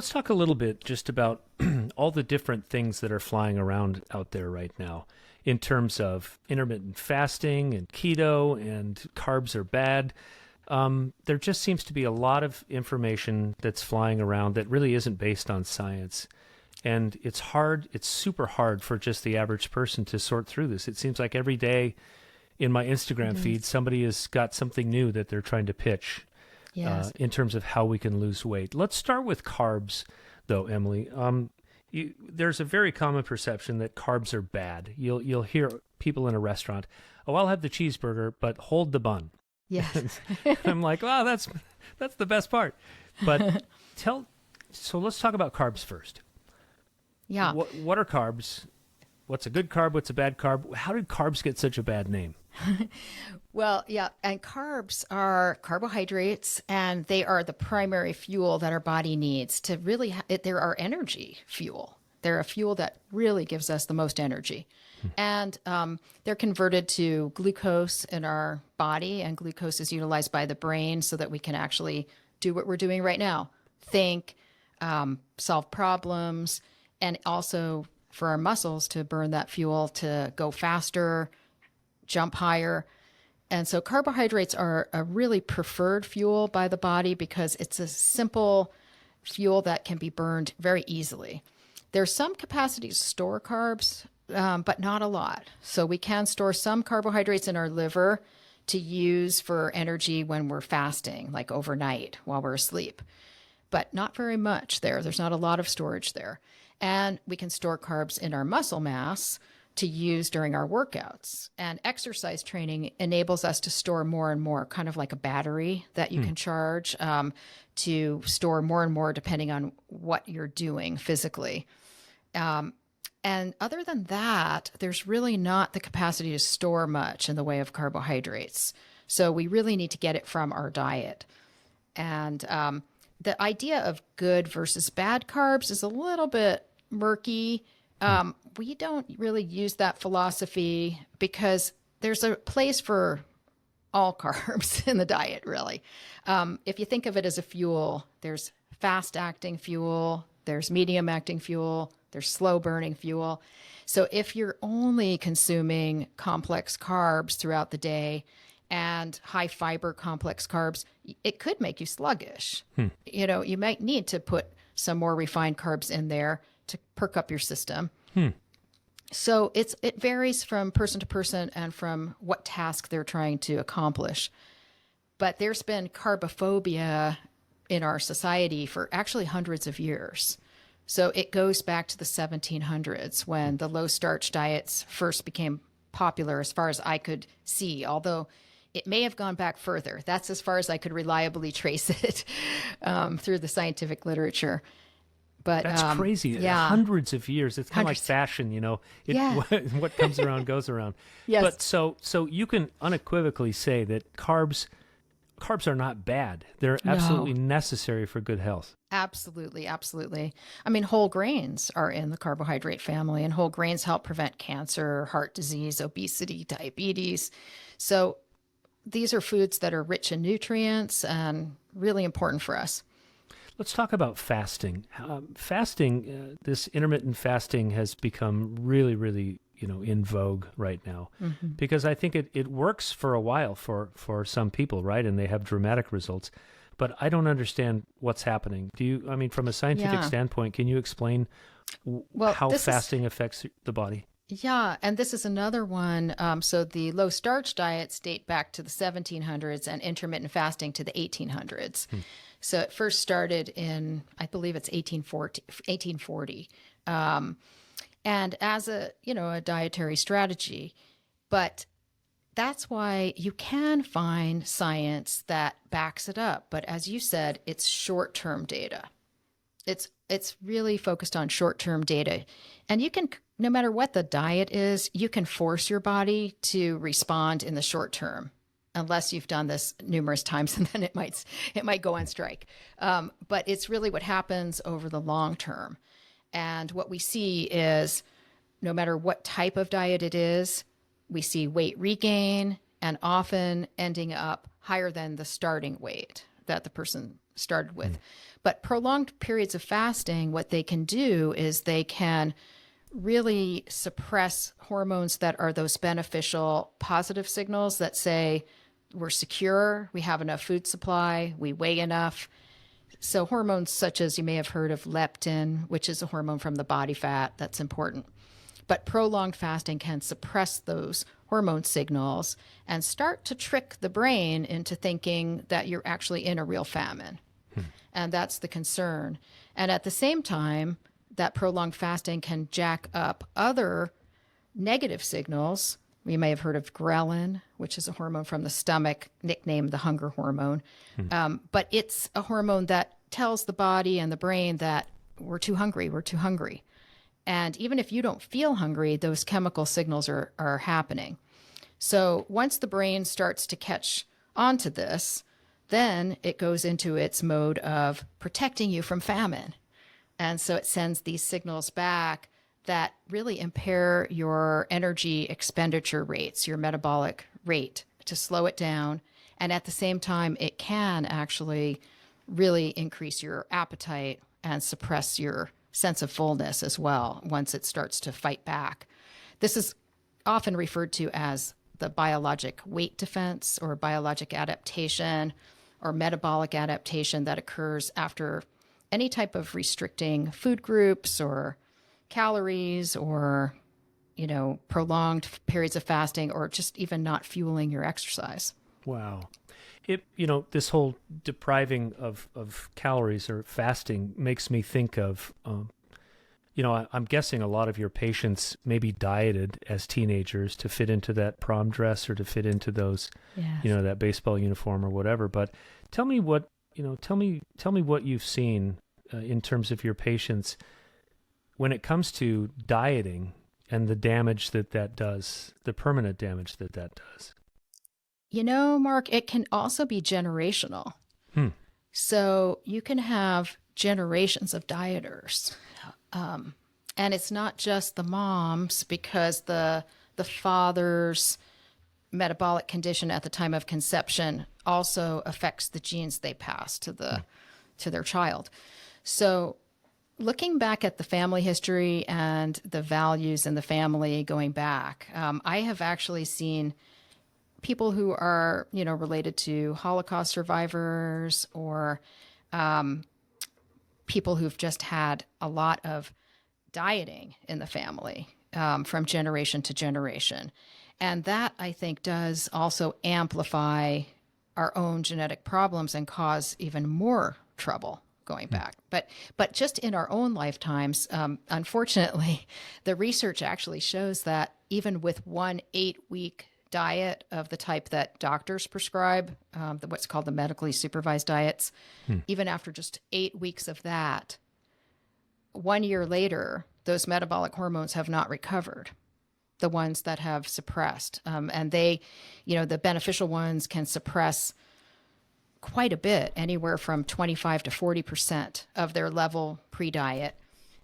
let's talk a little bit just about all the different things that are flying around out there right now in terms of intermittent fasting and keto and carbs are bad. There just seems to be a lot of information that's flying around that really isn't based on science. And it's super hard for just the average person to sort through this. It seems like every day in my Instagram feed, somebody has got something new that they're trying to pitch in terms of how we can lose weight. Let's start with carbs, though, Emily. There's a very common perception that carbs are bad. You'll hear people in a restaurant, "Oh, I'll have the cheeseburger, but hold the bun." Yes. I'm like, "Wow, that's the best part." But so let's talk about carbs first. Yeah. What are carbs? What's a good carb? What's a bad carb? How did carbs get such a bad name? Well, yeah, and carbs are carbohydrates, and they are the primary fuel that our body needs to really, they're our energy fuel. They're a fuel that really gives us the most energy. And they're converted to glucose in our body, and glucose is utilized by the brain so that we can actually do what we're doing right now, think, solve problems, and also for our muscles to burn that fuel to go faster, jump higher. And so carbohydrates are a really preferred fuel by the body because it's a simple fuel that can be burned very easily. There's some capacity to store carbs, but not a lot. So we can store some carbohydrates in our liver to use for energy when we're fasting, like overnight while we're asleep, but not very much there. There's not a lot of storage there. And we can store carbs in our muscle mass to use during our workouts. And exercise training enables us to store more and more, kind of like a battery that you can charge to store more and more depending on what you're doing physically. And other than that, there's really not the capacity to store much in the way of carbohydrates. So we really need to get it from our diet. And the idea of good versus bad carbs is a little bit murky. We don't really use that philosophy because there's a place for all carbs in the diet, really. If you think of it as a fuel, there's fast-acting fuel, there's medium-acting fuel, there's slow-burning fuel. So if you're only consuming complex carbs throughout the day and high-fiber complex carbs, it could make you sluggish. You know, you might need to put some more refined carbs in there to perk up your system. So it varies from person to person and from what task they're trying to accomplish. But there's been carbophobia in our society for actually hundreds of years. So it goes back to the 1700s when the low-starch diets first became popular, as far as I could see, although it may have gone back further. That's as far as I could reliably trace it through the scientific literature. But that's crazy. Yeah. Hundreds of years. It's kind of like fashion, you know. What comes around goes around. Yes. But so you can unequivocally say that carbs are not bad. They're absolutely necessary for good health. Absolutely, absolutely. I mean, whole grains are in the carbohydrate family, and whole grains help prevent cancer, heart disease, obesity, diabetes. So these are foods that are rich in nutrients and really important for us. Let's talk about fasting. This intermittent fasting has become really, really, in vogue right now, because I think it works for a while for some people, right? And they have dramatic results. But I don't understand what's happening. From a scientific standpoint, can you explain how fasting affects the body? Yeah, and this is another one. So the low-starch diets date back to the 1700s and intermittent fasting to the 1800s. So it first started in, I believe it's 1840. And as a dietary strategy. But that's why you can find science that backs it up. But as you said, it's short-term data. It's really focused on short-term data. And you can, no matter what the diet is, you can force your body to respond in the short term, unless you've done this numerous times, and then it might go on strike. But it's really what happens over the long term. And what we see is no matter what type of diet it is, we see weight regain and often ending up higher than the starting weight that the person started with. But prolonged periods of fasting, what they can do is they can really suppress hormones that are those beneficial positive signals that say we're secure, we have enough food supply, we weigh enough. So hormones such as, you may have heard of leptin, which is a hormone from the body fat, that's important. But prolonged fasting can suppress those hormone signals and start to trick the brain into thinking that you're actually in a real famine. And that's the concern. And at the same time, that prolonged fasting can jack up other negative signals. We may have heard of ghrelin, which is a hormone from the stomach, nicknamed the hunger hormone. But it's a hormone that tells the body and the brain that we're too hungry, we're too hungry. And even if you don't feel hungry, those chemical signals are happening. So once the brain starts to catch on to this, then it goes into its mode of protecting you from famine. And so it sends these signals back that really impair your energy expenditure rates, your metabolic rate, to slow it down. And at the same time, it can actually really increase your appetite and suppress your sense of fullness as well once it starts to fight back. This is often referred to as the biologic weight defense or biologic adaptation or metabolic adaptation that occurs after any type of restricting food groups or calories or, prolonged periods of fasting or just even not fueling your exercise. Wow. This whole depriving of calories or fasting makes me think of, I'm guessing a lot of your patients maybe dieted as teenagers to fit into that prom dress or to fit into those, Yes. That baseball uniform or whatever. But tell me what you've seen in terms of your patients when it comes to dieting and the damage that does, the permanent damage that does. Mark, it can also be generational. So you can have generations of dieters. And it's not just the moms, because the father's metabolic condition at the time of conception also affects the genes they pass to their child. So looking back at the family history and the values in the family going back, I have actually seen people who are, related to Holocaust survivors or people who've just had a lot of dieting in the family from generation to generation. And that, I think, does also amplify our own genetic problems and cause even more trouble going back. But just in our own lifetimes, unfortunately, the research actually shows that even with 1 8-week diet of the type that doctors prescribe, what's called the medically supervised diets, even after just 8 weeks of that, 1 year later, those metabolic hormones have not recovered, the ones that have suppressed. And they, the beneficial ones can suppress quite a bit, anywhere from 25 to 40% of their level pre-diet.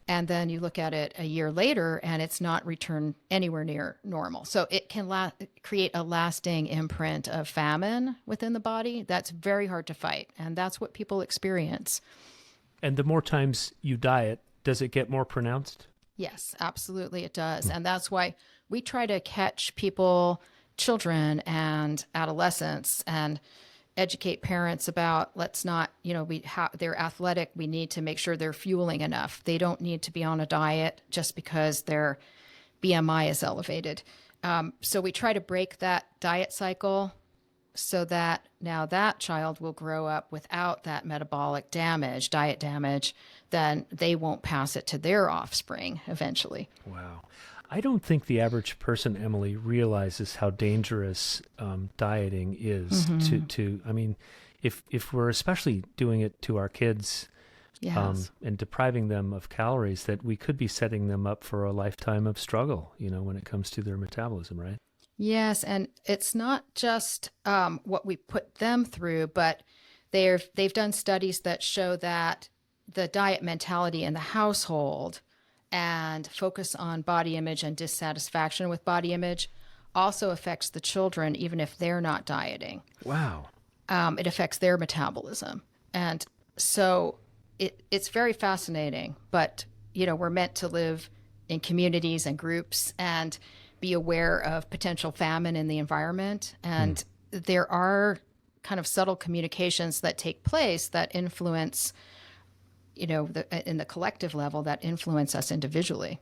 And then you look at it a year later and it's not returned anywhere near normal. So it can create a lasting imprint of famine within the body that's very hard to fight. And that's what people experience. And the more times you diet, does it get more pronounced? Yes, absolutely it does. And that's why we try to catch people, children and adolescents, and educate parents about, let's not, they're athletic. We need to make sure they're fueling enough. They don't need to be on a diet just because their BMI is elevated. So we try to break that diet cycle so that now that child will grow up without that metabolic damage, diet damage, then they won't pass it to their offspring eventually. Wow. I don't think the average person, Emily, realizes how dangerous dieting is to I mean, if we're especially doing it to our kids, Yes. and depriving them of calories, that we could be setting them up for a lifetime of struggle, when it comes to their metabolism, right? Yes, and it's not just what we put them through, but they've done studies that show that the diet mentality in the household and focus on body image and dissatisfaction with body image also affects the children, even if they're not dieting. Wow. It affects their metabolism. And So it's very fascinating, but we're meant to live in communities and groups and be aware of potential famine in the environment. And there are kind of subtle communications that take place that influence, in the collective level, that influence us individually.